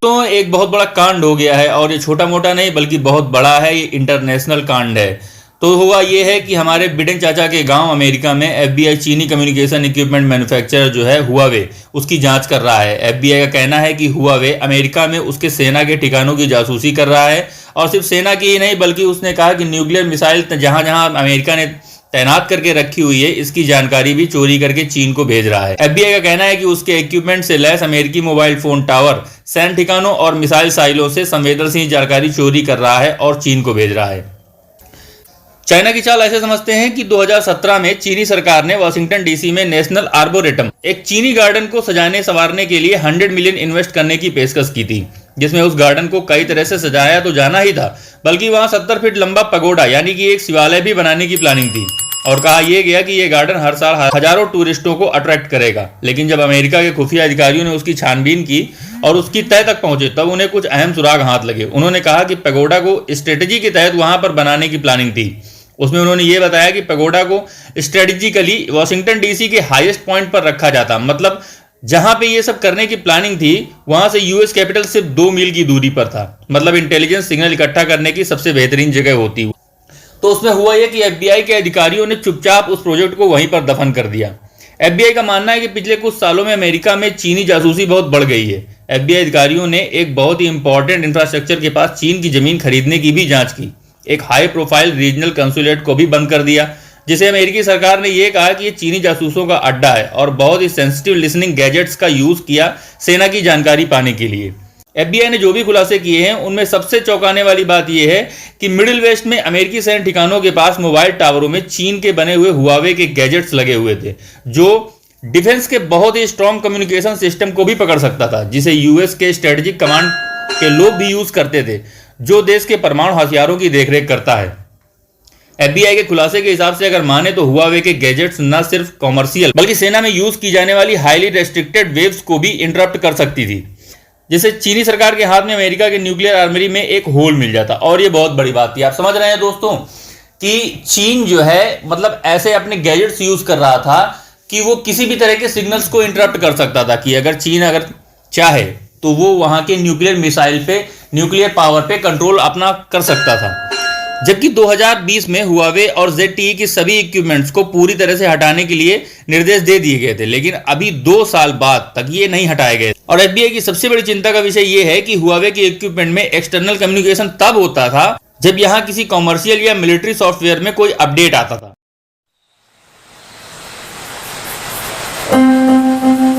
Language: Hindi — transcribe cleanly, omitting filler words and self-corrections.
तो एक बहुत बड़ा कांड हो गया है और ये छोटा मोटा नहीं बल्कि बहुत बड़ा है, ये इंटरनेशनल कांड है। तो हुआ ये है कि हमारे बिडेन चाचा के गांव अमेरिका में एफबीआई चीनी कम्युनिकेशन इक्विपमेंट मैन्युफैक्चरर जो है हुआवे उसकी जांच कर रहा है। एफबीआई का कहना है कि हुआवे अमेरिका में उसके सेना के ठिकानों की जासूसी कर रहा है और सिर्फ सेना की ही नहीं बल्कि उसने कहा कि न्यूक्लियर मिसाइल जहां जहां अमेरिका ने तैनात करके रखी हुई है इसकी जानकारी भी चोरी करके चीन को भेज रहा है। एफबीआई का कहना है कि उसके इक्विपमेंट से लैस अमेरिकी मोबाइल फोन टावर, सैन्य ठिकानों और मिसाइल साइलों से संवेदनशील जानकारी चोरी कर रहा है और चीन को भेज रहा है। चाइना की चाल ऐसे समझते हैं कि 2017 में चीनी सरकार ने वाशिंगटन डीसी में नेशनल आर्बोरेटम, एक चीनी गार्डन को सजाने संवारने के लिए 100 मिलियन इन्वेस्ट करने की पेशकश की थी, जिसमें उस गार्डन को कई तरह से सजाया तो जाना ही था बल्कि वहां 70 फीट लंबा पगोडा यानी कि एक शिवालय भी बनाने की प्लानिंग थी और कहा यह गया कि यह गार्डन हर साल हजारों टूरिस्टों को अट्रैक्ट करेगा। लेकिन जब अमेरिका के खुफिया अधिकारियों ने उसकी छानबीन की और उसकी तह तक पहुंचे तब उन्हें कुछ अहम सुराग हाथ लगे। उन्होंने कहा कि पगोडा को स्ट्रेटेजी के तहत वहां पर बनाने की प्लानिंग थी। उसमें उन्होंने ये बताया कि पगोडा को स्ट्रेटेजिकली वाशिंगटन डीसी के हाईएस्ट पॉइंट पर रखा जाता, मतलब जहां पे ये सब करने की प्लानिंग थी वहां से यूएस कैपिटल सिर्फ 2 मील की दूरी पर था, मतलब इंटेलिजेंस सिग्नल इकट्ठा करने की सबसे बेहतरीन जगह होती। तो उसमें हुआ यह कि एफबीआई के अधिकारियों ने चुपचाप उस प्रोजेक्ट को वहीं पर दफन कर दिया। एफबीआई का मानना है कि पिछले कुछ सालों में अमेरिका में चीनी जासूसी बहुत बढ़ गई है। एफबीआई अधिकारियों ने एक बहुत ही इंपॉर्टेंट इंफ्रास्ट्रक्चर के पास चीन की जमीन खरीदने की भी जांच की। एक हाई प्रोफाइल रीजनल कंसुलेट को भी बंद कर दिया, जिसे अमेरिकी सरकार ने यह कहा कि यह चीनी जासूसों का अड्डा है और बहुत ही सेंसिटिव लिसनिंग गैजेट्स का यूज किया सेना की जानकारी पाने के लिए। एफबीआई ने जो भी खुलासे किए हैं उनमें सबसे चौंकाने वाली बात यह है कि मिडिल वेस्ट में अमेरिकी सैन्य ठिकानों के पास मोबाइल टावरों में चीन के बने हुए हुआवे के गैजेट्स लगे हुए थे, जो डिफेंस के बहुत ही स्ट्रॉन्ग कम्युनिकेशन सिस्टम को भी पकड़ सकता था, जिसे यूएस के स्ट्रेटेजिक कमांड के लोग भी यूज करते थे, जो देश के परमाणु हथियारों की देखरेख करता है। एफबीआई के खुलासे के हिसाब से अगर माने तो हुआवे के गैजेट्स न सिर्फ कॉमर्शियल बल्कि सेना में यूज की जाने वाली हाईली रेस्ट्रिक्टेड वेव्स को भी इंटरप्ट कर सकती थी, जिससे चीनी सरकार के हाथ में अमेरिका के न्यूक्लियर आर्मरी में एक होल मिल जाता। और ये बहुत बड़ी बात थी। आप समझ रहे हैं दोस्तों कि चीन जो है मतलब ऐसे अपने गैजेट्स यूज कर रहा था कि वो किसी भी तरह के सिग्नल्स को इंटरप्ट कर सकता था कि अगर चीन अगर चाहे तो वो वहां के न्यूक्लियर मिसाइल पे, न्यूक्लियर पावर पे कंट्रोल अपना कर सकता था। जबकि 2020 में हुआवे और ZTE की सभी इक्विपमेंट्स को पूरी तरह से हटाने के लिए निर्देश दे दिए गए थे, लेकिन अभी 2 साल बाद तक ये नहीं हटाए गए। और एफबीआई की सबसे बड़ी चिंता का विषय ये है कि हुआवे के इक्विपमेंट में एक्सटर्नल कम्युनिकेशन तब होता था जब यहां किसी कॉमर्शियल या मिलिट्री सॉफ्टवेयर में कोई अपडेट आता था।